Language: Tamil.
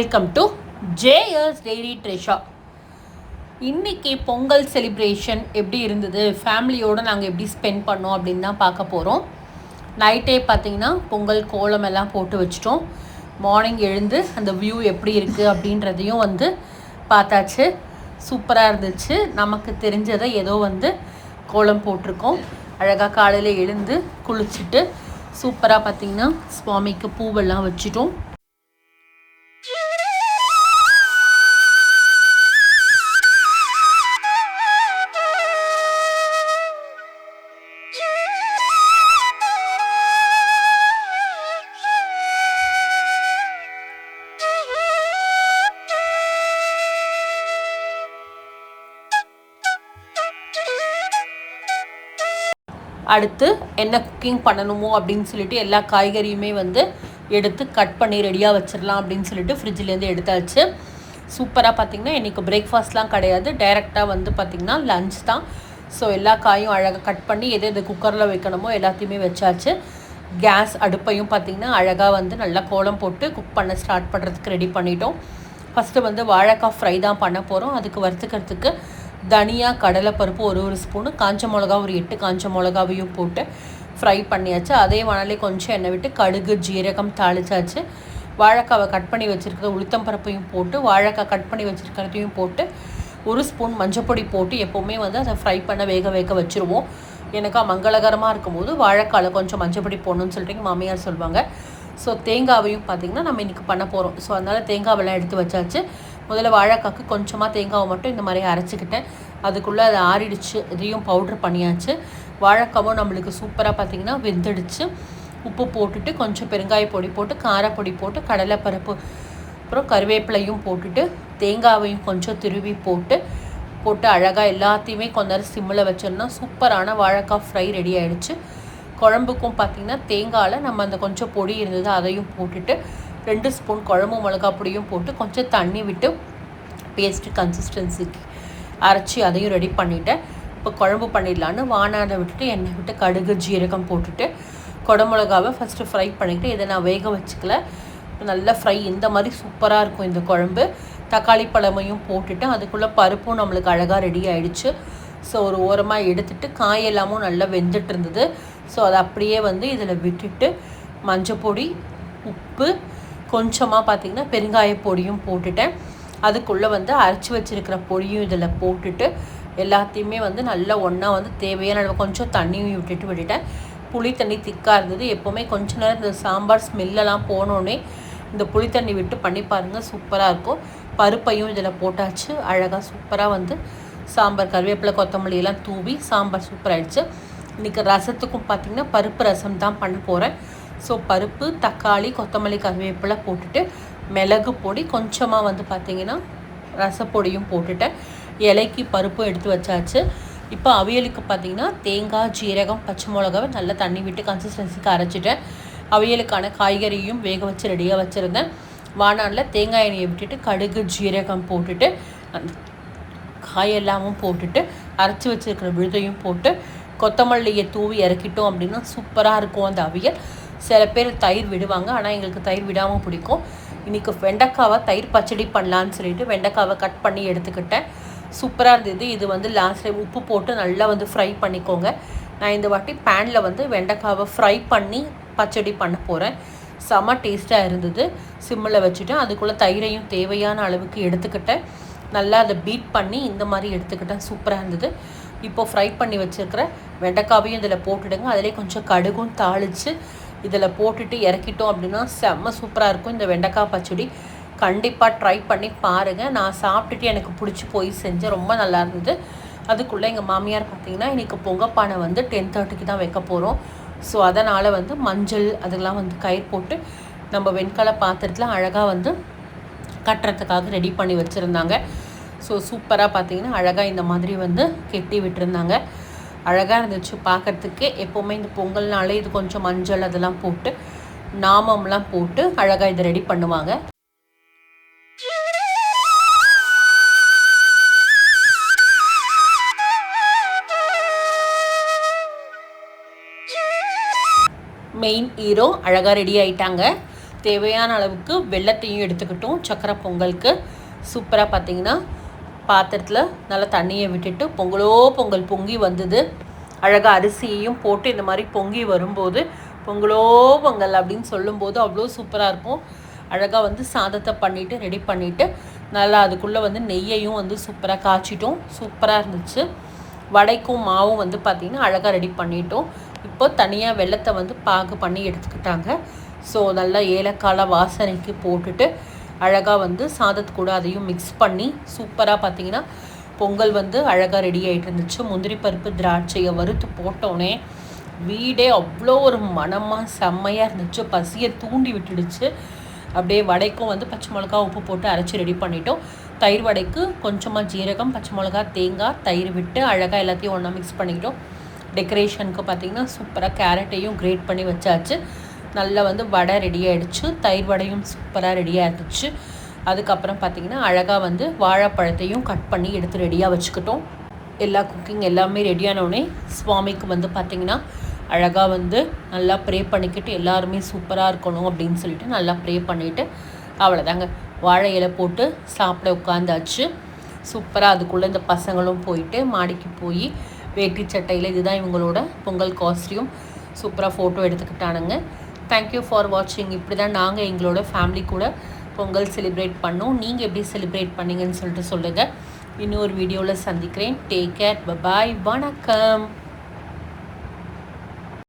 Welcome to JS daily treasure. இன்றைக்கி பொங்கல் செலிப்ரேஷன் எப்படி இருந்தது, ஃபேமிலியோடு நாங்கள் எப்படி ஸ்பெண்ட் பண்ணோம் அப்படின்னு தான் பார்க்க போகிறோம். நைட்டே பார்த்திங்கன்னா பொங்கல் கோலம் எல்லாம் போட்டு வச்சிட்டோம். மார்னிங் எழுந்து அந்த வியூ எப்படி இருக்குது அப்படின்றதையும் பார்த்தாச்சு. சூப்பராக இருந்துச்சு. நமக்கு தெரிஞ்சதை ஏதோ கோலம் போட்டிருக்கோம். அழகாக காலையில் எழுந்து குளிச்சுட்டு சூப்பராக பார்த்திங்கன்னா சுவாமிக்கு பூவெல்லாம் வச்சிட்டோம். அடுத்து என்ன குக்கிங் பண்ணணுமோ அப்படின்னு சொல்லிட்டு எல்லா காய்கறியுமே எடுத்து கட் பண்ணி ரெடியாக வச்சிடலாம் அப்படின்னு சொல்லிட்டு ஃப்ரிட்ஜிலேருந்து எடுத்தாச்சு. சூப்பராக பார்த்திங்கன்னா இன்றைக்கி பிரேக்ஃபாஸ்ட்லாம் கிடையாது, டைரெக்டாக பார்த்திங்கன்னா லஞ்ச் தான். ஸோ எல்லா காயும் அழகாக கட் பண்ணி எது குக்கரில் வைக்கணுமோ எல்லாத்தையுமே வச்சாச்சு. கேஸ் அடுப்பையும் பார்த்திங்கன்னா அழகாக நல்லா கோலம் போட்டு குக் பண்ண ஸ்டார்ட் பண்ணுறதுக்கு ரெடி பண்ணிட்டோம். ஃபஸ்ட்டு வாழைக்காய் ஃப்ரை தான் பண்ண போகிறோம். அதுக்கு வறுத்துக்கிறதுக்கு தனியா, கடலைப்பருப்பு ஒரு ஸ்பூனு, காஞ்ச மிளகா ஒரு 8 காஞ்ச மிளகாவையும் போட்டு ஃப்ரை பண்ணியாச்சு. அதே வானலே கொஞ்சம் எண்ணெய் விட்டு கடுகு ஜீரகம் தாளிச்சாச்சு. வாழைக்காவை கட் பண்ணி வச்சுருக்கிற உளுத்தம் பருப்பையும் போட்டு வாழைக்காய் கட் பண்ணி வச்சுருக்கிறதையும் போட்டு 1 ஸ்பூன் மஞ்சப்பொடி போட்டு எப்போவுமே அதை ஃப்ரை பண்ண வேக வச்சுருவோம். எனக்கு மங்களகரமாக இருக்கும்போது வாழைக்காயில் கொஞ்சம் மஞ்சப்பொடி போடணும்னு சொல்லிட்டு மாமியார் சொல்லுவாங்க. ஸோ தேங்காவையும் பார்த்திங்கன்னா நம்ம இன்றைக்கி பண்ண போகிறோம். ஸோ அதனால் தேங்காவெல்லாம் எடுத்து வச்சாச்சு. முதல்ல வாழைக்காய்க்கு கொஞ்சமாக தேங்காவை மட்டும் இந்த மாதிரி அரைச்சிக்கிட்டேன். அதுக்குள்ளே அதை ஆறிடுச்சு. இதையும் பவுட்ரு பண்ணியாச்சு. வாழைக்காவும் நம்மளுக்கு சூப்பராக பார்த்திங்கன்னா வெந்துடுச்சு. உப்பு போட்டுட்டு கொஞ்சம் பெருங்காய பொடி போட்டு காரப்பொடி போட்டு கடலைப்பருப்பு அப்புறம் கருவேப்பிலையும் போட்டுட்டு தேங்காவையும் கொஞ்சம் திருவி போட்டு அழகாக எல்லாத்தையுமே கொஞ்ச நேரம் சிம்மில் வச்சோம்னா சூப்பரான வாழைக்காய் ஃப்ரை ரெடி ஆகிடுச்சு. குழம்புக்கும் பார்த்திங்கன்னா தேங்காயில் நம்ம அந்த கொஞ்சம் பொடி இருந்தது அதையும் போட்டுட்டு 2 ஸ்பூன் குழம்பு மிளகா பொடியும் போட்டு கொஞ்சம் தண்ணி விட்டு பேஸ்ட்டு கன்சிஸ்டன்சிக்கு அரைச்சி அதையும் ரெடி பண்ணிவிட்டேன். இப்போ குழம்பு பண்ணிடலான்னு வானலை விட்டுட்டு எண்ணெய் விட்டு கடுகு ஜீரகம் போட்டுட்டு குடமிளகாவை ஃபஸ்ட்டு ஃப்ரை பண்ணிவிட்டு இதை நான் வேக வச்சுக்கல. நல்லா ஃப்ரை இந்த மாதிரி சூப்பராக இருக்கும் இந்த குழம்பு. தக்காளி பழமையும் போட்டுட்டு அதுக்குள்ளே பருப்பும் நம்மளுக்கு அழகாக ரெடி ஆகிடுச்சு. ஸோ ஒரு ஓரமாக எடுத்துகிட்டு காயெல்லாமும் நல்லா வெந்துட்டு இருந்தது. ஸோ அதை அப்படியே இதில் விட்டுட்டு மஞ்சள் பொடி, உப்பு, கொஞ்சமாக பார்த்திங்கன்னா பெருங்காய பொடியும் போட்டுட்டேன். அதுக்குள்ளே அரைச்சி வச்சுருக்கிற பொடியும் இதில் போட்டுட்டு எல்லாத்தையுமே நல்லா ஒன்றா தேவையான அளவு கொஞ்சம் தண்ணியும் விட்டுட்டேன். புளி தண்ணி திக்காக இருந்தது. எப்போவுமே கொஞ்ச நேரம் இந்த சாம்பார் ஸ்மெல்லெல்லாம் போனோடனே இந்த புளி தண்ணி விட்டு பண்ணி பாருங்கள், சூப்பராக இருக்கும். பருப்பையும் இதில் போட்டாச்சு. அழகாக சூப்பராக சாம்பார் கருவேப்பிலை கொத்தமல்லி எல்லாம் தூவி சாம்பார் சூப்பராகிடுச்சு. இன்றைக்கி ரசத்துக்கும் பார்த்திங்கன்னா பருப்பு ரசம் தான் பண்ண போகிறேன். ஸோ பருப்பு, தக்காளி, கொத்தமல்லி, கருவேப்பிலை போட்டுட்டு மிளகு பொடி கொஞ்சமாக பார்த்திங்கன்னா ரசப்பொடியும் போட்டுட்டேன். இலைக்கு பருப்பும் எடுத்து வச்சாச்சு. இப்போ அவியலுக்கு பார்த்திங்கன்னா தேங்காய், ஜீரகம், பச்சை மிளகாவை நல்லா தண்ணி விட்டு கன்சிஸ்டன்சிக்கு அரைச்சிட்டேன். அவியலுக்கான காய்கறியும் வேக வச்சு ரெடியாக வச்சுருந்தேன். வானலில் தேங்காய் எண்ணெயை விட்டுட்டு கடுகு ஜீரகம் போட்டுட்டு காயெல்லாமும் போட்டுட்டு அரைச்சி வச்சுருக்கிற விழுதையும் போட்டு கொத்தமல்லியை தூவி இறக்கிட்டோம் அப்படின்னா சூப்பராக இருக்கும் அந்த அவியல். சில பேர் தயிர் விடுவாங்க, ஆனால் எங்களுக்கு தயிர் விடாமல் பிடிக்கும். இன்றைக்கி வெண்டைக்காவை தயிர் பச்சடி பண்ணலான்னு சொல்லிட்டு வெண்டைக்காவை கட் பண்ணி எடுத்துக்கிட்டேன். சூப்பராக இருந்தது. இது லாஸ்ட் டைம் உப்பு போட்டு நல்லா ஃப்ரை பண்ணிக்கோங்க. நான் இந்த வாட்டி பேனில் வெண்டைக்காவை ஃப்ரை பண்ணி பச்சடி பண்ண போகிறேன். செம்ம டேஸ்ட்டாக இருந்தது. சிம்மில் வச்சுட்டேன். அதுக்குள்ளே தயிரையும் தேவையான அளவுக்கு எடுத்துக்கிட்டேன். நல்லா அதை பீட் பண்ணி இந்த மாதிரி எடுத்துக்கிட்டேன். சூப்பராக இருந்தது. இப்போது ஃப்ரை பண்ணி வச்சுருக்கிற வெண்டைக்காவையும் இதில் போட்டுடுங்க. அதிலே கொஞ்சம் கடுகும் தாளித்து இதில் போட்டுட்டு இறக்கிட்டோம் அப்படின்னா செம்ம சூப்பராக இருக்கும் இந்த வெண்டைக்காய் பச்சடி. கண்டிப்பாக ட்ரை பண்ணி பாருங்கள். நான் சாப்பிட்டுட்டு எனக்கு பிடிச்சி போய் செஞ்சேன், ரொம்ப நல்லா இருந்தது. அதுக்குள்ளே எங்கள் மாமியார் பார்த்திங்கன்னா இன்றைக்கி பொங்கப்பானை 10:30க்கு தான் வைக்க போகிறோம். ஸோ அதனால் மஞ்சள் அதெல்லாம் கயிறு போட்டு நம்ம வெண்கல பாத்திரத்தில் அழகாக கட்டுறதுக்காக ரெடி பண்ணி வச்சுருந்தாங்க. ஸோ சூப்பராக பார்த்திங்கன்னா அழகாக இந்த மாதிரி கெட்டி விட்டுருந்தாங்க. அழகாக இருந்துச்சு பார்க்குறதுக்கு. எப்போவுமே இந்த பொங்கல்னாலே இது கொஞ்சம் மஞ்சள் அதெல்லாம் போட்டு நாமம்லாம் போட்டு அழகாக இதை ரெடி பண்ணுவாங்க. மெயின் ஹீரோ அழகாக ரெடி ஆகிட்டாங்க. தேவையான அளவுக்கு வெல்லத்தையும் எடுத்துக்கிட்டோம் சக்கரை பொங்கலுக்கு. சூப்பராக பார்த்திங்கன்னா பாத்திரத்தில் நல்லா தண்ணியை விட்டுட்டு பொங்கல் பொங்கி வந்தது. அழகாக அரிசியையும் போட்டு இந்த மாதிரி பொங்கி வரும்போது பொங்கல் அப்படின்னு சொல்லும்போது அவ்வளோ சூப்பராக இருக்கும். அழகாக வந்து சாதத்தை பண்ணிவிட்டு ரெடி பண்ணிவிட்டு நல்லா அதுக்குள்ளே வந்து நெய்யையும் வந்து சூப்பராக காய்ச்சிட்டோம். சூப்பராக இருந்துச்சு. வடைக்கும் மாவும் வந்து பார்த்திங்கன்னா அழகாக ரெடி பண்ணிட்டோம். இப்போ தனியாக வெல்லத்தை வந்து பாகு பண்ணி எடுத்துக்கிட்டாங்க. ஸோ நல்லா ஏலக்காய் வாசனைக்கு போட்டுட்டு அழகாக வந்து சாதத்து கூட அதையும் மிக்ஸ் பண்ணி சூப்பராக பார்த்திங்கன்னா பொங்கல் வந்து அழகாக ரெடி ஆகிட்டு இருந்துச்சு. முந்திரி பருப்பு திராட்சையை வறுத்து போட்டோன்னே வீடே அவ்வளோ ஒரு மனமாக செம்மையாக இருந்துச்சு. பசியை தூண்டி விட்டுடுச்சு. அப்படியே வடைக்கும் வந்து பச்சை மிளகா உப்பு போட்டு அரைச்சி ரெடி பண்ணிட்டோம். தயிர் வடைக்கு கொஞ்சமாக ஜீரகம், பச்சை மிளகா, தேங்காய், தயிர் விட்டு அழகாக எல்லாத்தையும் ஒன்றா மிக்ஸ் பண்ணிக்கிட்டோம். டெக்கரேஷனுக்கு பார்த்திங்கன்னா சூப்பராக கேரட்டையும் கிரேட் பண்ணி வச்சாச்சு. நல்லா வந்து வடை ரெடி ஆகிடுச்சு. தயிர் வடையும் சூப்பராக ரெடியாக இருந்துச்சு. அதுக்கப்புறம் பார்த்திங்கன்னா அழகாக வந்து வாழைப்பழத்தையும் கட் பண்ணி எடுத்து ரெடியாக வச்சுக்கிட்டோம். எல்லா குக்கிங் எல்லாமே ரெடியானோடனே சுவாமிக்கு வந்து பார்த்திங்கன்னா அழகாக வந்து நல்லா ப்ரே பண்ணிக்கிட்டு எல்லாருமே சூப்பராக இருக்கணும் அப்படின்னு சொல்லிட்டு நல்லா ப்ரே பண்ணிவிட்டு அவ்வளோதாங்க வாழை இலை போட்டு சாப்பிட உட்காந்தாச்சு. சூப்பராக அதுக்குள்ளே இந்த பசங்களும் போயிட்டு மாடிக்கு போய் வேட்டி சட்டையில் இதுதான் இவங்களோட பொங்கல் காஸ்டியூம் சூப்பராக ஃபோட்டோ எடுத்துக்கிட்டானுங்க. தேங்க்யூ ஃபார் வாட்சிங். இப்படி தான் நாங்கள் எங்களோட ஃபேமிலி கூட பொங்கல் செலிப்ரேட் பண்ணோம். நீங்கள் எப்படி செலிப்ரேட் பண்ணீங்கன்னு சொல்லிட்டு சொல்லுங்கள். இன்னொரு வீடியோவில் சந்திக்கிறேன். டேக் கேர், பாய், வணக்கம்.